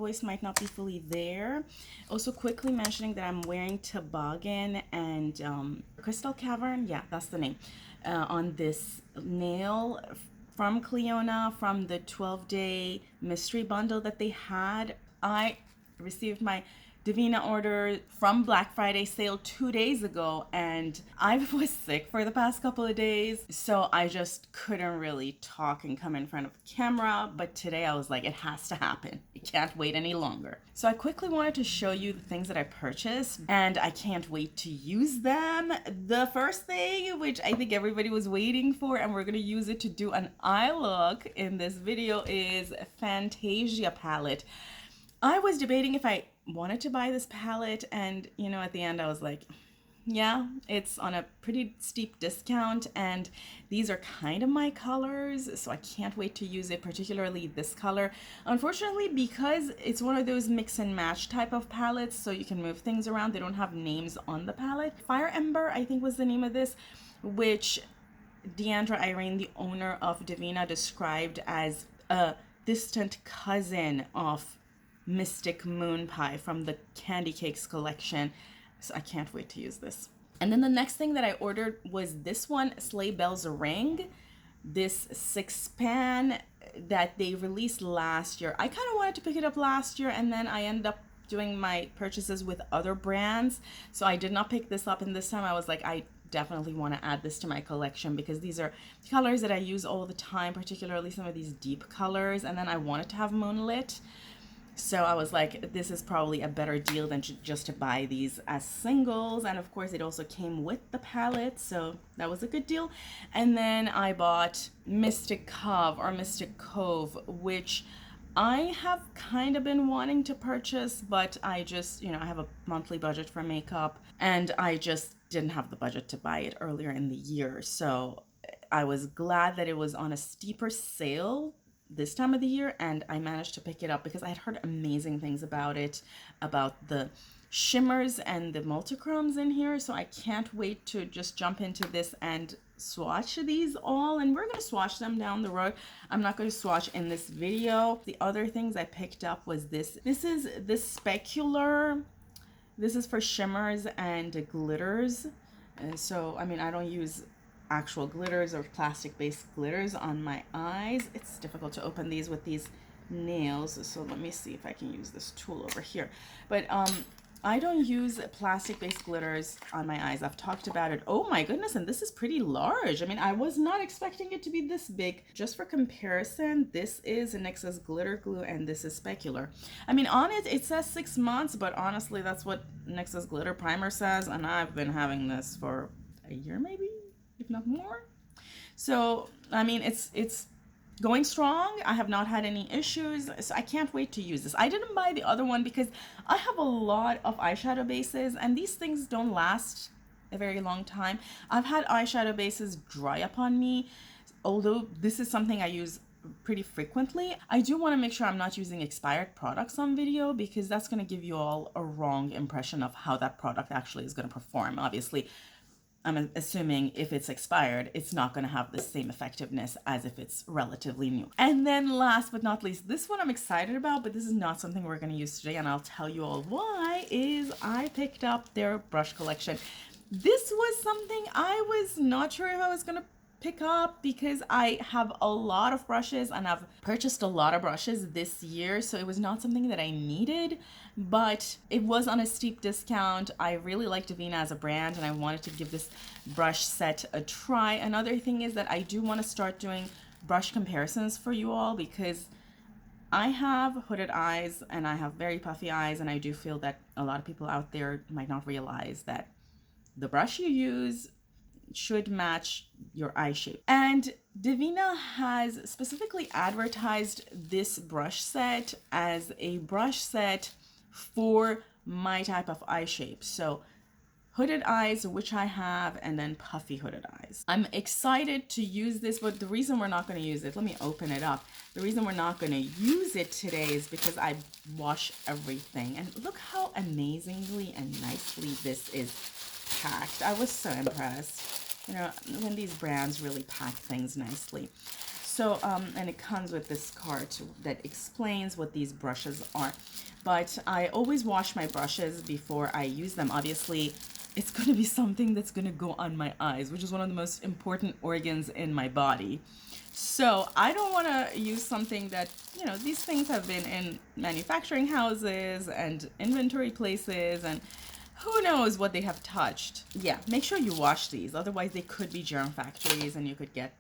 voice might not be fully there. Also quickly mentioning that I'm wearing Toboggan and Crystal Cavern, yeah, that's the name, on this nail from Clionadh from the 12-day mystery bundle that they had. I received my Devinah order from Black Friday sale 2 days ago, and I was sick for the past couple of days, so I just couldn't really talk and come in front of camera. But today I was like, it has to happen. I can't wait any longer. So I quickly wanted to show you the things that I purchased, and I can't wait to use them. The first thing, which I think everybody was waiting for, and we're gonna use it to do an eye look in this video, is Phantasia Palette. I was debating if I wanted to buy this palette, and you know, at the end I was like, yeah, it's on a pretty steep discount, and these are kind of my colors, so I can't wait to use it, particularly this color. Unfortunately, because it's one of those mix and match type of palettes, so you can move things around, they don't have names on the palette. Fire Ember, I think, was the name of this, which Deandra Irene, the owner of Devinah, described as a distant cousin of Mystic Moon Pie from the Candy Cakes collection. So I can't wait to use this. And then the next thing that I ordered was this one, Sleigh Bells Ring, this 6-pan that they released last year. I kind of wanted to pick it up last year, and then I ended up doing my purchases with other brands, so I did not pick this up. And this time I was like, I definitely want to add this to my collection because these are colors that I use all the time, particularly some of these deep colors. And then I wanted to have moonlit, so I was like, this is probably a better deal than just to buy these as singles. And of course, it also came with the palette, so that was a good deal. And then I bought Mystic Cove or Mystic Cove, which I have kind of been wanting to purchase, but I just, you know, I have a monthly budget for makeup, and I just didn't have the budget to buy it earlier in the year. So I was glad that it was on a steeper sale this time of the year, and I managed to pick it up because I had heard amazing things about it, about the shimmers and the multichromes in here. So I can't wait to just jump into this and swatch these all, and we're going to swatch them down the road. I'm not going to swatch in this video. The other things I picked up was this is this specular. This is for shimmers and glitters. So I mean, I don't use actual glitters or plastic based glitters on my eyes. It's difficult to open these with these nails, so let me see if I can use this tool over here. But I don't use plastic based glitters on my eyes. I've talked about it. Oh my goodness, and this is pretty large. I mean, I was not expecting it to be this big. Just for comparison, this is NYX's glitter glue and this is specular. I mean, on it it says 6 months, but honestly that's what NYX's glitter primer says, and I've been having this for a year maybe, if not more. So I mean, it's going strong. I have not had any issues, so I can't wait to use this. I didn't buy the other one because I have a lot of eyeshadow bases, and these things don't last a very long time. I've had eyeshadow bases dry up on me, although this is something I use pretty frequently. I do want to make sure I'm not using expired products on video, because that's going to give you all a wrong impression of how that product actually is going to perform. Obviously, I'm assuming if it's expired, it's not going to have the same effectiveness as if it's relatively new. And then last but not least, this one I'm excited about, but this is not something we're going to use today, and I'll tell you all why, is I picked up their brush collection. This was something I was not sure if I was going to pick up because I have a lot of brushes and I've purchased a lot of brushes this year, so it was not something that I needed, but it was on a steep discount. I really like Devinah as a brand, and I wanted to give this brush set a try. Another thing is that I do want to start doing brush comparisons for you all, because I have hooded eyes and I have very puffy eyes, and I do feel that a lot of people out there might not realize that the brush you use should match your eye shape. And Devinah has specifically advertised this brush set as a brush set for my type of eye shape. So hooded eyes, which I have, and then puffy hooded eyes. I'm excited to use this, but the reason we're not going to use it, let me open it up. The reason we're not going to use it today is because I wash everything. And look how amazingly and nicely this is packed. I was so impressed, you know, when these brands really pack things nicely. So, and it comes with this card that explains what these brushes are. But I always wash my brushes before I use them. Obviously, it's going to be something that's going to go on my eyes, which is one of the most important organs in my body. So I don't want to use something that, you know, these things have been in manufacturing houses and inventory places, and who knows what they have touched. Yeah, make sure you wash these. Otherwise, they could be germ factories and you could get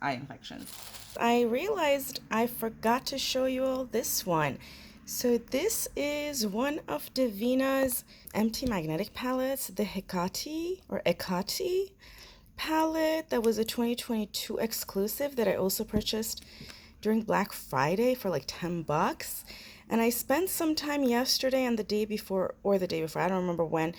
eye infections. I realized I forgot to show you all this one. So this is one of Devinah's empty magnetic palettes, the Hecate palette that was a 2022 exclusive that I also purchased during Black Friday for like 10 bucks. And I spent some time yesterday and the day before, or the day before, I don't remember when,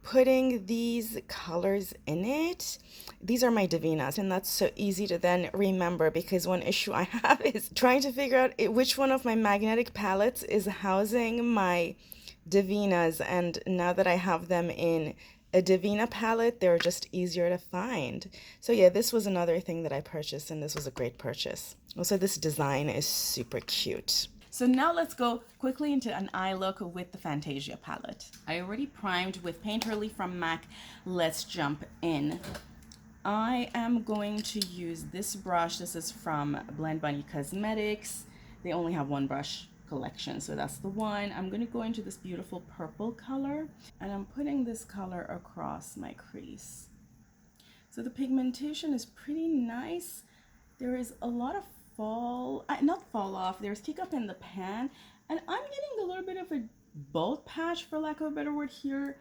putting these colors in it. These are my Devinahs, and that's so easy to then remember, because one issue I have is trying to figure out which one of my magnetic palettes is housing my Devinahs, and now that I have them in a Devinah palette, they're just easier to find. So yeah, this was another thing that I purchased, and this was a great purchase. Also, this design is super cute. So now let's go quickly into an eye look with the Phantasia palette. I already primed with Paint Early from MAC. Let's jump in. I am going to use this brush. This is from Blend Bunny Cosmetics. They only have one brush collection, so that's the one. I'm going to go into this beautiful purple color, and I'm putting this color across my crease. So the pigmentation is pretty nice. There is a lot of not fall off, there's kick up in the pan, and I'm getting a little bit of a bald patch, for lack of a better word, here.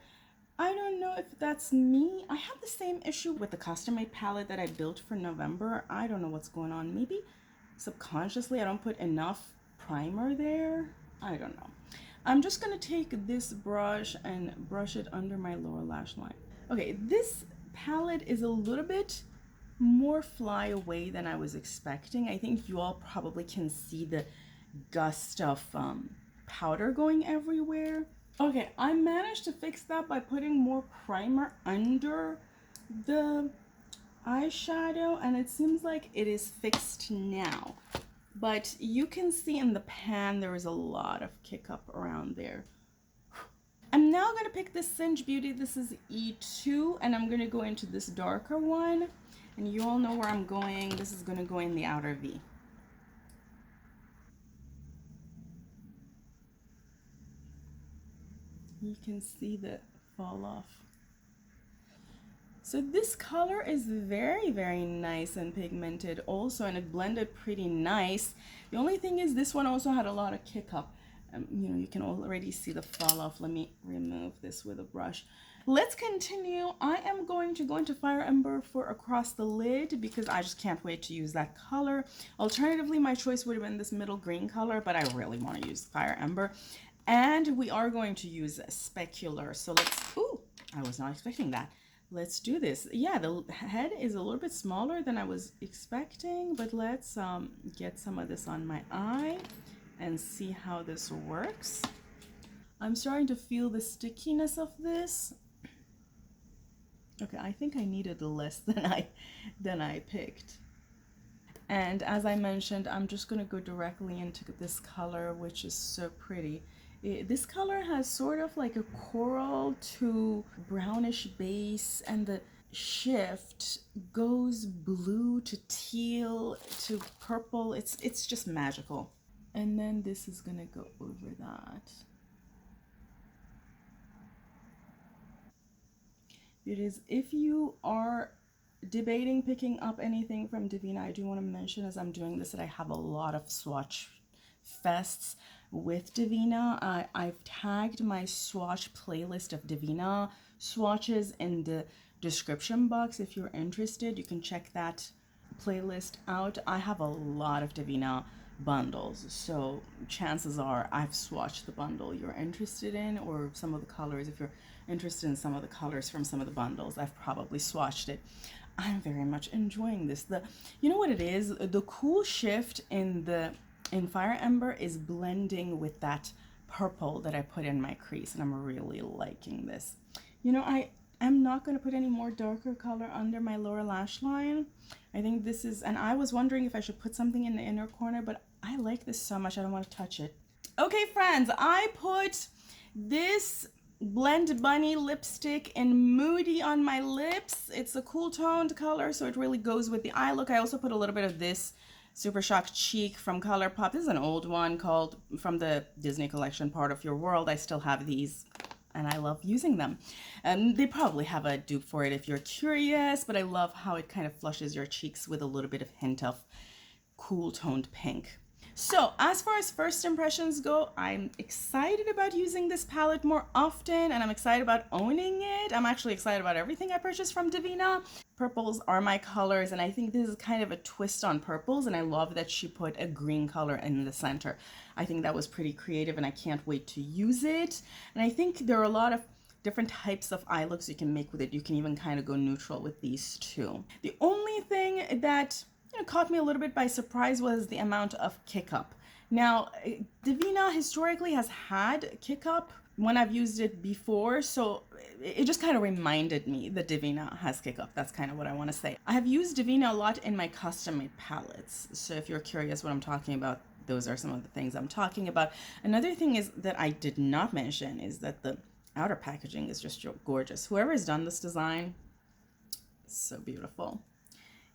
I don't know if that's me. I have the same issue with the custom made palette that I built for November. I don't know what's going on. Maybe subconsciously I don't put enough primer there. I don't know. I'm just gonna take this brush and brush it under my lower lash line. Okay, this palette is a little bit more fly away than I was expecting. I think you all probably can see the gust of powder going everywhere. Okay, I managed to fix that by putting more primer under the eyeshadow, and it seems like it is fixed now. But you can see in the pan there is a lot of kick up around there. I'm now going to pick this Singe Beauty. This is E2, and I'm going to go into this darker one. And you all know where I'm going. This is going to go in the outer V. You can see the fall off. So this color is very, very nice and pigmented also, and it blended pretty nice. The only thing is this one also had a lot of kick up. You know, you can already see the fall off. Let me remove this with a brush. Let's continue. I am going to go into Fire Ember for across the lid because I just can't wait to use that color. Alternatively, my choice would have been this middle green color, but I really want to use Fire Ember. And we are going to use Specular. So let's, ooh, I was not expecting that. Let's do this. Yeah, the head is a little bit smaller than I was expecting, but let's get some of this on my eye and see how this works. I'm starting to feel the stickiness of this. Okay, I think I needed less than I picked. And as I mentioned, I'm just going to go directly into this color, which is so pretty. This color has sort of like a coral to brownish base, and the shift goes blue to teal to purple. It's just magical. And then this is going to go over that. It is, if you are debating picking up anything from Devinah, I do want to mention as I'm doing this that I have a lot of swatch fests with Devinah. I've tagged my swatch playlist of Devinah swatches in the description box. If you're interested, you can check that playlist out. I have a lot of Devinah bundles, so chances are I've swatched the bundle you're interested in, or some of the colors. If you're interested in some of the colors from some of the bundles, I've probably swatched it. I'm very much enjoying this. You know what it is? The cool shift in Fire Ember is blending with that purple that I put in my crease, and I'm really liking this. You know, I'm not going to put any more darker color under my lower lash line. I think this is, and I was wondering if I should put something in the inner corner, but I like this so much I don't want to touch it. Okay, friends, I put this Blend Bunny lipstick in Moody on my lips. It's a cool toned color, so it really goes with the eye look. I also put a little bit of this Super Shock Cheek from ColourPop. This is an old one called, from the Disney collection, Part of Your World. I still have these and I love using them. They probably have a dupe for it if you're curious, but I love how it kind of flushes your cheeks with a little bit of hint of cool toned pink. So as far as first impressions go, I'm excited about using this palette more often, and I'm excited about owning it. I'm actually excited about everything I purchased from Devinah. Purples are my colors, and I think this is kind of a twist on purples, and I love that she put a green color in the center. I think that was pretty creative, and I can't wait to use it. And I think there are a lot of different types of eye looks you can make with it. You can even kind of go neutral with these too. The only thing that caught me a little bit by surprise was the amount of kick up. Now, Devinah historically has had kick up when I've used it before, so it just kind of reminded me that Devinah has kick up. That's kind of what I want to say. I have used Devinah a lot in my custom-made palettes, so if you're curious what I'm talking about, those are some of the things I'm talking about. Another thing is that I did not mention is that the outer packaging is just gorgeous. Whoever has done this design, so beautiful.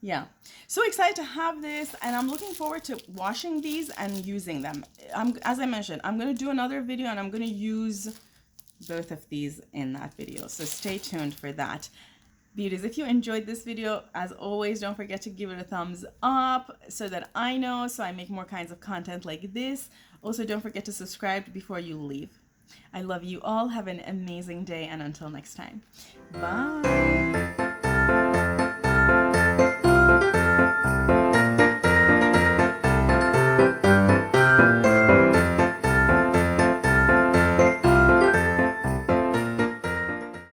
Yeah, so excited to have this, and I'm looking forward to washing these and using them. As I mentioned, I'm going to do another video and I'm going to use both of these in that video, so stay tuned for that. Beauties, if you enjoyed this video, as always, don't forget to give it a thumbs up so that I know, so I make more kinds of content like this. Also, don't forget to subscribe before you leave. I love you all. Have an amazing day, and until next time, bye.